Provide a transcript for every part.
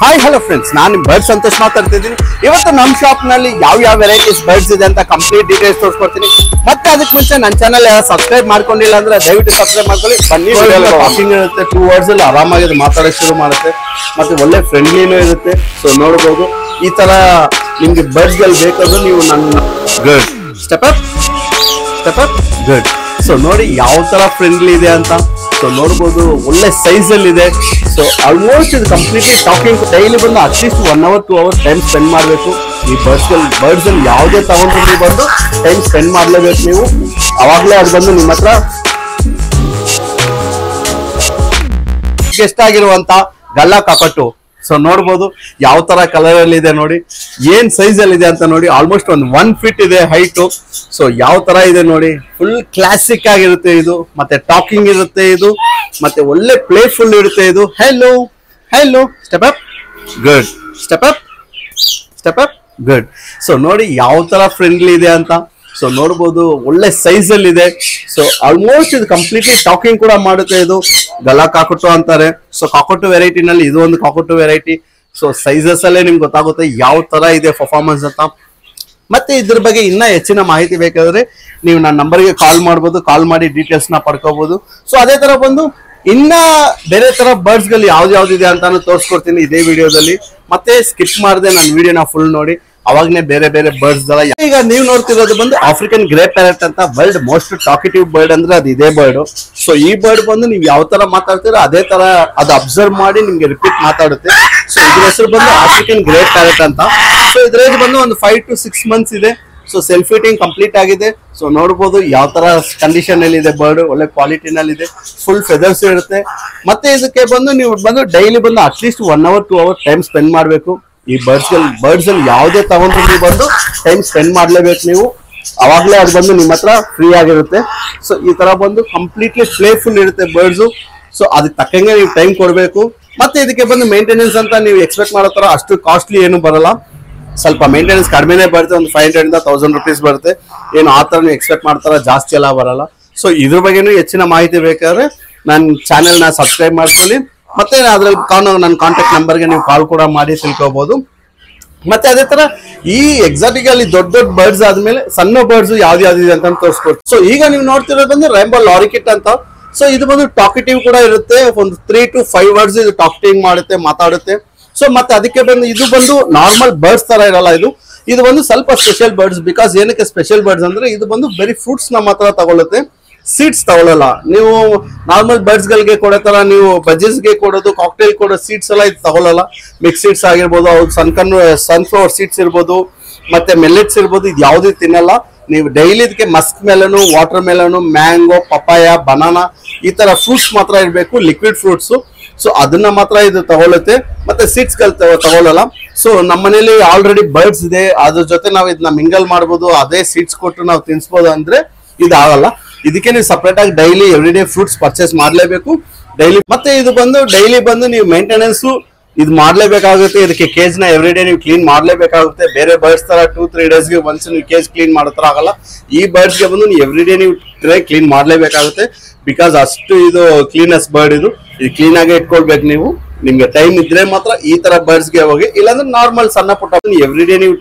Hi hello friends, ನಾನು bird Santosh ಮಾತಾಡ್ತಿದ್ದೀನಿ. ಇವತ್ತು ನಮ್ಮ ಶಾಪ್ ನಲ್ಲಿ ಯಾವ ವೆರೈಟೀಸ್ ಬರ್ಡ್ಸ್ ಇದೆ ಅಂತ ಕಂಪ್ಲೀಟ್ ಡೀಟೇಲ್ಸ್ ತೋರಿಸ್ಕೊಡ್ತೀನಿ. ಮತ್ತೆ ಅದಕ್ಕೆ ಮುಂಚೆ ನನ್ನ ಚಾನಲ್ ಸಬ್ಸ್ಕ್ರೈಬ್ ಮಾಡ್ಕೊಂಡಿಲ್ಲ ಅಂದ್ರೆ ದಯವಿಟ್ಟು ಸಬ್ಸ್ಕ್ರೈಬ್ ಮಾಡ್ಕೊಳ್ಳಿ. ಬನ್ನಿ, ಟಾಕಿಂಗ್ ಇರುತ್ತೆ, 2 words ಅಲ್ಲಿ ಆರಾಮಾಗಿ ಮಾತಾಡೋಕೆ ಶುರು ಮಾಡುತ್ತೆ. ಮತ್ತೆ ಒಳ್ಳೆ ಫ್ರೆಂಡ್ಲಿನೂ ಇರುತ್ತೆ. ಸೊ ನೋಡ್ಬೋದು, ಈ ತರ ನಿಮ್ಗೆ ಬರ್ಡ್ಸ್ ಗಳು ಬೇಕಾದ್ರೆ ನೀವು ನನ್ನ good step up good. So ನೋಡಿ ಯಾವ ತರ ಫ್ರೆಂಡ್ಲಿ ಇದೆ ಅಂತ. ಸೊ ನೋಡ್ಬೋದು, ಒಳ್ಳೆ ಸೈಜ್ ಅಲ್ಲಿ ಇದೆ. ಸೊ ಆಲ್ಮೋಸ್ಟ್ ಇದು ಕಂಪ್ಲೀಟ್ಲಿ ಟಾಕಿಂಗ್. ಡೈಲಿ ಬಂದು at least 1 hour 2 hours time spend ಮಾಡಬೇಕು. ಈ ಬರ್ಡ್ಸ್ ಅಲ್ಲಿ ಯಾವುದೇ ತಗೊಂಡ್ರು ನೀವು ಬಂದು ಟೈಮ್ ಸ್ಪೆಂಡ್ ಮಾಡ್ಲೇಬೇಕು ನೀವು. ಅವಾಗಲೇ ಅದು ಬಂದು ನಿಮ್ಮ ಹತ್ರ ಗೆಸ್ಟ್ ಆಗಿರುವಂತ ಗಲ್ಲ ಕಾಕಟ್ಟು. ಸೊ ನೋಡ್ಬೋದು ಯಾವ ತರ ಕಲರ್ ಅಲ್ಲಿ ಇದೆ ನೋಡಿ, ಏನ್ ಸೈಜ್ ಅಲ್ಲಿ ಇದೆ ಅಂತ ನೋಡಿ. ಆಲ್ಮೋಸ್ಟ್ ಒಂದು 1 feet ಇದೆ ಹೈಟ್. ಸೊ ಯಾವ ತರ ಇದೆ ನೋಡಿ, ಫುಲ್ ಕ್ಲಾಸಿಕ್ ಆಗಿರುತ್ತೆ ಇದು. ಮತ್ತೆ ಟಾಕಿಂಗ್ ಇರುತ್ತೆ ಇದು, ಮತ್ತೆ ಒಳ್ಳೆ ಪ್ಲೇಫುಲ್ ಇರುತ್ತೆ ಇದು. Hello hello step up good, step up good. So ನೋಡಿ ಯಾವ ತರ ಫ್ರೆಂಡ್ಲಿ ಇದೆ ಅಂತ. ಸೊ ನೋಡ್ಬೋದು, ಒಳ್ಳೆ ಸೈಜ್ ಅಲ್ಲಿ ಇದೆ. ಸೊ ಆಲ್ಮೋಸ್ಟ್ ಇದು ಕಂಪ್ಲೀಟ್ಲಿ ಟಾಕಿಂಗ್ ಕೂಡ ಮಾಡುತ್ತೆ ಇದು. ಗಲ್ಲ ಕಾಕಟ್ಟು ಅಂತಾರೆ. ಸೊ ಕಾಕಟ್ಟು ವೆರೈಟಿ ನಲ್ಲಿ ಇದು ಒಂದು ಕಾಕಟ್ಟು ವೆರೈಟಿ. ಸೊ ಸೈಜಸ್ ಅಲ್ಲೇ ನಿಮ್ಗೆ ಗೊತ್ತಾಗುತ್ತೆ ಯಾವ ತರ ಇದೆ ಪರ್ಫಾರ್ಮೆನ್ಸ್ ಅಂತ. ಮತ್ತೆ ಇದ್ರ ಬಗ್ಗೆ ಇನ್ನ ಹೆಚ್ಚಿನ ಮಾಹಿತಿ ಬೇಕಾದ್ರೆ ನೀವು ನನ್ನ ನಂಬರ್ಗೆ ಕಾಲ್ ಮಾಡ್ಬೋದು. ಕಾಲ್ ಮಾಡಿ ಡೀಟೇಲ್ಸ್ ನ ಪಡ್ಕೋಬಹುದು. ಸೊ ಅದೇ ತರ ಬಂದು ಇನ್ನ ಬೇರೆ ತರ ಬರ್ಡ್ಸ್ ಗಳು ಯಾವ್ದಿದೆ ಅಂತಾನು ತೋರಿಸ್ಕೊಡ್ತೀನಿ ಇದೇ ವಿಡಿಯೋದಲ್ಲಿ. ಮತ್ತೆ ಸ್ಕಿಪ್ ಮಾಡದೆ ನನ್ನ ವಿಡಿಯೋನ ಫುಲ್ ನೋಡಿ, ಅವಾಗನೇ ಬೇರೆ ಬೇರೆ ಬರ್ಡ್ಸ್ ಗಳ. ಈಗ ನೀವು ನೋಡ್ತಿರೋದು ಬಂದು ಆಫ್ರಿಕನ್ ಗ್ರೇ ಪ್ಯಾರೆಟ್ ಅಂತ. ವರ್ಲ್ಡ್ ಮೋಸ್ಟ್ ಟಾಕಿಟಿವ್ ಬರ್ಡ್ ಅಂದ್ರೆ ಅದು ಇದೇ ಬರ್ಡ್. ಸೊ ಈ ಬರ್ಡ್ ಬಂದು ನೀವು ಯಾವ ತರ ಮಾತಾಡ್ತೀರೋ ಅದೇ ತರ ಅದು ಅಬ್ಸರ್ವ್ ಮಾಡಿ ನಿಮ್ಗೆ ರಿಪೀಟ್ ಮಾತಾಡುತ್ತೆ. ಸೊ ಇದ್ರ ಹೆಸರು ಬಂದು ಆಫ್ರಿಕನ್ ಗ್ರೇ ಪ್ಯಾರೆಟ್ ಅಂತ. ಸೊ ಇದ್ರ ಬಂದು ಒಂದು 5 to 6 months ಇದೆ. ಸೊ ಸೆಲ್ಫ್ ಫಿಟಿಂಗ್ ಕಂಪ್ಲೀಟ್ ಆಗಿದೆ. ಸೊ ನೋಡ್ಬೋದು ಯಾವ ತರ ಕಂಡೀಷನ್ ಅಲ್ಲಿ ಇದೆ ಬರ್ಡ್. ಒಳ್ಳೆ ಕ್ವಾಲಿಟಿನಲ್ಲಿ ಇದೆ, ಫುಲ್ ಫೆದರ್ಸ್ ಇರುತ್ತೆ. ಮತ್ತೆ ಇದಕ್ಕೆ ಬಂದು ನೀವು ಬಂದು ಡೈಲಿ ಬಂದು at least 1 hour 2 hours time spend ಮಾಡ್ಬೇಕು. ಈ ಬರ್ಡ್ಸ್ ಅಲ್ಲಿ ಯಾವುದೇ ತಗೊಂಡ್ರು ನೀವು ಬಂದು ಟೈಮ್ ಸ್ಪೆಂಡ್ ಮಾಡ್ಲೇಬೇಕು ನೀವು. ಅವಾಗಲೇ ಅದು ಬಂದು ನಿಮ್ಮ ಹತ್ರ ಫ್ರೀ ಆಗಿರುತ್ತೆ. ಸೊ ಈ ತರ ಬಂದು ಕಂಪ್ಲೀಟ್ಲಿ ಪ್ಲೇಫುಲ್ ಇರುತ್ತೆ ಬರ್ಡ್ಸ್. ಸೊ ಅದಕ್ಕೆ ತಕ್ಕಂಗೆ ನೀವು ಟೈಮ್ ಕೊಡಬೇಕು. ಮತ್ತೆ ಇದಕ್ಕೆ ಬಂದು ಮೇಂಟೆನೆನ್ಸ್ ಅಂತ ನೀವು ಎಕ್ಸ್ಪೆಕ್ಟ್ ಮಾಡೋ ತರ ಅಷ್ಟು ಕಾಸ್ಟ್ಲಿ ಏನು ಬರಲ್ಲ. ಸ್ವಲ್ಪ ಮೇಂಟೆನೆನ್ಸ್ ಕಡಿಮೆನೇ ಬರುತ್ತೆ. ಒಂದು 500 ಇಂದ 1000 rupees ಬರುತ್ತೆ. ಏನು ಆ ತರ ನೀವು ಎಕ್ಸ್ಪೆಕ್ಟ್ ಮಾಡ್ತಾರ ಜಾಸ್ತಿ ಎಲ್ಲ ಬರಲ್ಲ. ಸೊ ಇದ್ರ ಬಗ್ಗೆನೂ ಹೆಚ್ಚಿನ ಮಾಹಿತಿ ಬೇಕಾದ್ರೆ ನನ್ನ ಚಾನೆಲ್ನ ಸಬ್ಸ್ಕ್ರೈಬ್ ಮಾಡ್ಕೊಳ್ಳಿ. ಮತ್ತೆ ಅದ್ರಲ್ಲಿ ನನ್ನ ಕಾಂಟ್ಯಾಕ್ಟ್ ನಂಬರ್ಗೆ ನೀವು ಕಾಲ್ ಕೂಡ ಮಾಡಿ ತಿಳ್ಕೊಬಹುದು. ಮತ್ತೆ ಅದೇ ತರ ಈ ಎಕ್ಸಾಟಿಕ್ ಅಲ್ಲಿ ದೊಡ್ಡ ಬರ್ಡ್ಸ್ ಆದ್ಮೇಲೆ ಸಣ್ಣ ಬರ್ಡ್ಸ್ ಯಾವ್ದಿದೆ ಅಂತ ತೋರಿಸ್ಕೊಡ್ತೀವಿ. ಸೊ ಈಗ ನೀವು ನೋಡ್ತಿರೋದು ಬಂದು ರೈನ್ಬೋ ಲಾರಿಕಿಟ್ ಅಂತ. ಸೊ ಇದು ಬಂದು ಟಾಕಿಟಿವ್ ಕೂಡ ಇರುತ್ತೆ. ಒಂದು 3 to 5 words ಇದು ಟಾಕಿಟಿಂಗ್ ಮಾಡುತ್ತೆ, ಮಾತಾಡುತ್ತೆ. ಸೊ ಮತ್ತೆ ಅದಕ್ಕೆ ಬಂದು ಇದು ಬಂದು ನಾರ್ಮಲ್ ಬರ್ಡ್ಸ್ ತರ ಇರಲ್ಲ. ಇದು ಬಂದು ಸ್ವಲ್ಪ ಸ್ಪೆಷಲ್ ಬರ್ಡ್ಸ್. ಬಿಕಾಸ್ ಏನಕ್ಕೆ ಸ್ಪೆಷಲ್ ಬರ್ಡ್ಸ್ ಅಂದ್ರೆ ಇದು ಬಂದು ಬರೀ ಫ್ರೂಟ್ಸ್ ನ ಮಾತ್ರ ತಗೊಳುತ್ತೆ, ಸೀಡ್ಸ್ ತಗೊಳ್ಳಲ್ಲ. ನೀವು ನಾರ್ಮಲ್ ಬರ್ಡ್ಸ್ ಗಳಿಗೆ ಕೊಡೋ ತರ ನೀವು ಬಜೆಸ್ಗೆ ಕೊಡೋದು, ಕಾಕ್ಟೇಲ್ ಕೊಡೋ ಸೀಡ್ಸ್ ಎಲ್ಲ ಇದು ತಗೊಳ್ಳಲ್ಲ. ಮಿಕ್ಸ್ ಸೀಡ್ಸ್ ಆಗಿರ್ಬೋದು, ಸನ್ಫ್ಲವರ್ ಸೀಡ್ಸ್ ಇರ್ಬೋದು, ಮತ್ತೆ ಮೆಲ್ಲೆಟ್ಸ್ ಇರ್ಬೋದು, ಇದು ಯಾವ್ದು ತಿನ್ನಲ್ಲ. ನೀವು ಡೈಲಿ ಇದಕ್ಕೆ musk melon, water melon, mango, papaya, banana ಈ ತರ ಫ್ರೂಟ್ಸ್ ಮಾತ್ರ ಇರಬೇಕು, ಲಿಕ್ವಿಡ್ ಫ್ರೂಟ್ಸ್. ಸೊ ಅದನ್ನ ಮಾತ್ರ ಇದು ತಗೊಳುತ್ತೆ. ಮತ್ತೆ ಸೀಡ್ಸ್ ಗಳು ತಗೊಳ್ಳಲ್ಲ. ಸೊ ನಮ್ಮ ಮನೇಲಿ ಆಲ್ರೆಡಿ ಬರ್ಡ್ಸ್ ಇದೆ, ಅದ್ರ ಜೊತೆ ನಾವು ಇದನ್ನ ಮಿಂಗಲ್ ಮಾಡ್ಬೋದು, ಅದೇ ಸೀಡ್ಸ್ ಕೊಟ್ಟು ನಾವು ತಿನ್ಸ್ಬೋದು ಅಂದ್ರೆ ಇದಾಗಲ್ಲ. ಇದಕ್ಕೆ ನೀವು ಸಪರೇಟ್ ಆಗಿ daily every day fruits purchase ಮಾಡ್ಲೇಬೇಕು ಡೈಲಿ. ಮತ್ತೆ ಇದು ಬಂದು ಡೈಲಿ ಬಂದು ನೀವು ಮೇಂಟೆನೆನ್ಸ್ ಇದು ಮಾಡ್ಲೇಬೇಕಾಗುತ್ತೆ. ಇದಕ್ಕೆ ಕೇಜ್ ನ ಎವ್ರಿ ಡೇ ನೀವು ಕ್ಲೀನ್ ಮಾಡ್ಲೇಬೇಕಾಗುತ್ತೆ. ಬೇರೆ ಬರ್ಡ್ಸ್ ತರ 2-3 days ಒನ್ಸ್ ನೀವು ಕೇಜ್ ಕ್ಲೀನ್ ಮಾಡೋ ತರ ಆಗಲ್ಲ. ಈ ಬರ್ಡ್ಸ್ ಗೆ ಬಂದು ನೀವು ಎವ್ರಿ ಡೇ ನೀವು ಕ್ಲೀನ್ ಮಾಡ್ಲೇಬೇಕಾಗುತ್ತೆ. ಬಿಕಾಸ್ ಅಷ್ಟು ಇದು ಕ್ಲೀನೆಸ್ ಬರ್ಡ್ ಇದು ಕ್ಲೀನ್ ಆಗಿ ಇಟ್ಕೊಳ್ಬೇಕು ನೀವು. ನಿಮ್ಗೆ ಟೈಮ್ ಇದ್ರೆ ಮಾತ್ರ ಈ ತರ ಬರ್ಡ್ಸ್ ಗೆ ಹೋಗಿ, ಇಲ್ಲಾಂದ್ರೆ ನಾರ್ಮಲ್ ಸಣ್ಣ ಪುಟ್ಟ ಎವ್ರಿ ಡೇ ನೀವು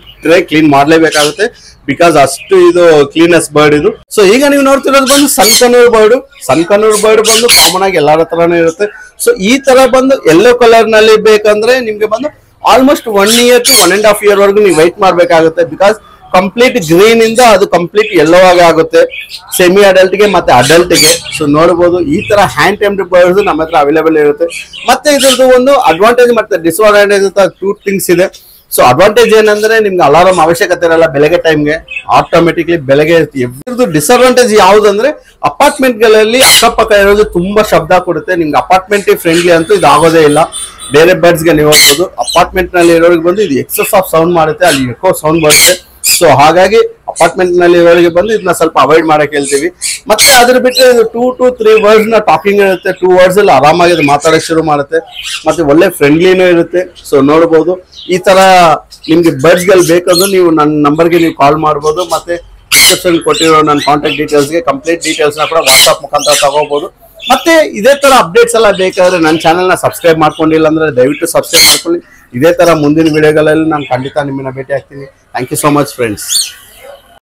ಕ್ಲೀನ್ ಮಾಡ್ಲೇಬೇಕಾಗುತ್ತೆ. ಬಿಕಾಸ್ ಅಷ್ಟು ಇದು ಕ್ಲೀನೆಸ್ ಬರ್ಡ್ ಇದು. ಸೊ ಈಗ ನೀವು ನೋಡ್ತಿರೋದು ಬಂದು ಸನ್ಕನೂರ್ ಬರ್ಡ್ ಬಂದು ಕಾಮನ್ ಆಗಿ ಎಲ್ಲಾರ ಹತ್ರನೂ ಇರುತ್ತೆ. ಸೊ ಈ ತರ ಬಂದು ಯೆಲ್ಲೋ ಕಲರ್ ನಲ್ಲಿ ಬೇಕಂದ್ರೆ ನಿಮ್ಗೆ ಬಂದು ಆಲ್ಮೋಸ್ಟ್ 1 year to 1.5 year ವರೆಗೂ ನೀವು ವೈಟ್ ಮಾಡ್ಬೇಕಾಗುತ್ತೆ. ಬಿಕಾಸ್ ಕಂಪ್ಲೀಟ್ ಗ್ರೀನ್ ಇಂದ ಅದು ಕಂಪ್ಲೀಟ್ ಯೆಲ್ಲೋ ಆಗಿ ಆಗುತ್ತೆ ಸೆಮಿ ಅಡಲ್ಟ್ ಗೆ ಮತ್ತೆ ಅಡಲ್ಟ್ ಗೆ. ಸೊ ನೋಡಬಹುದು ಈ ತರ ಹ್ಯಾಂಡ್ ಟೈಮ್ಡ್ ಬರ್ಡ್ಸ್ ನಮ್ಮ ಹತ್ರ ಅವೈಲೇಬಲ್ ಇರುತ್ತೆ. ಮತ್ತೆ ಇದ್ರದ್ದು ಒಂದು ಅಡ್ವಾಂಟೇಜ್ ಮತ್ತೆ ಡಿಸ್ಅಡ್ವಾಂಟೇಜ್ ಅಂತ 2 things ಇದೆ. ಸೊ ಅಡ್ವಾಂಟೇಜ್ ಏನಂದ್ರೆ ನಿಮ್ಗೆ ಅಲಾರಂ ಅವಶ್ಯಕತೆ ಇರಲ್ಲ ಬೆಳಗ್ಗೆ ಟೈಮ್ಗೆ, ಆಟೋಮೆಟಿಕ್ಲಿ ಬೆಳಗ್ಗೆ. ಇದ್ರದ್ದು ಡಿಸ್ಅಡ್ವಾಂಟೇಜ್ ಯಾವ್ದಂದ್ರೆ ಅಪಾರ್ಟ್ಮೆಂಟ್ ಗಳಲ್ಲಿ ಅಕ್ಕಪಕ್ಕ ಇರೋದು ತುಂಬಾ ಶಬ್ದ ಕೊಡುತ್ತೆ. ನಿಮ್ಗೆ ಅಪಾರ್ಟ್ಮೆಂಟ್ ಫ್ರೆಂಡ್ಲಿ ಅಂತೂ ಇದು ಆಗೋದೇ ಇಲ್ಲ. ಬೇರೆ ಬರ್ಡ್ಸ್ ಗೆ ನೀವು ಹೋಗ್ಬೋದು, ಅಪಾರ್ಟ್ಮೆಂಟ್ ನಲ್ಲಿ ಇರೋರಿಗೆ ಬಂದು ಇದು ಎಕ್ಸಸ್ ಆಫ್ ಸೌಂಡ್ ಮಾಡುತ್ತೆ, ಅಲ್ಲಿ ಎಕೋ ಸೌಂಡ್ ಬರುತ್ತೆ. ಸೊ ಹಾಗಾಗಿ ಅಪಾರ್ಟ್ಮೆಂಟ್ ನಲ್ಲಿ ಇರೋರಿಗೆ ಬಂದು ಇದನ್ನ ಸ್ವಲ್ಪ ಅವಾಯ್ಡ್ ಮಾಡಕ್ ಹೇಳ್ತೀವಿ. ಮತ್ತೆ ಅದ್ರ ಬಿಟ್ಟರೆ ಇದು 2 to 3 words ನ ಟಾಕಿಂಗ್ ಇರುತ್ತೆ. 2 words ಅಲ್ಲಿ ಆರಾಮಾಗಿ ಅದು ಮಾತಾಡಕ್ ಶುರು ಮಾಡುತ್ತೆ. ಮತ್ತೆ ಒಳ್ಳೆ ಫ್ರೆಂಡ್ಲಿನೂ ಇರುತ್ತೆ. ಸೊ ನೋಡ್ಬೋದು, ಈ ತರ ನಿಮ್ಗೆ ಬರ್ಡ್ಸ್ ಗಳು ಬೇಕಂದ್ರೆ ನೀವು ನನ್ನ ನಂಬರ್ಗೆ ನೀವು ಕಾಲ್ ಮಾಡ್ಬೋದು. ಮತ್ತೆ ಡಿಸ್ಕ್ರಿಪ್ಷನ್ ಕೊಟ್ಟಿರೋ ನನ್ನ ಕಾಂಟ್ಯಾಕ್ಟ್ ಡೀಟೇಲ್ಸ್ಗೆ ಕಂಪ್ಲೀಟ್ ಡೀಟೇಲ್ಸ್ ನ ಕೂಡ ವಾಟ್ಸ್ಆಪ್ ಮುಖಾಂತರ ತಗೋಬಹುದು. ಮತ್ತೆ ಇದೇ ತರ ಅಪ್ಡೇಟ್ಸ್ ಎಲ್ಲ ಬೇಕಾದ್ರೆ ನನ್ನ ಚಾನೆಲ್ನ ಸಬ್ಸ್ಕ್ರೈಬ್ ಮಾಡ್ಕೊಂಡಿಲ್ಲ ಅಂದ್ರೆ ದಯವಿಟ್ಟು ಸಬ್ಸ್ಕ್ರೈಬ್ ಮಾಡ್ಕೊಳ್ಳಿ. ಇದೇ ತರ ಮುಂದಿನ ವಿಡಿಯೋಗಳಲ್ಲಿ ನಾನು ಖಂಡಿತ ನಿಮ್ಮನ್ನ ಭೇಟಿ ಆಗ್ತೀನಿ. Thank you so much friends.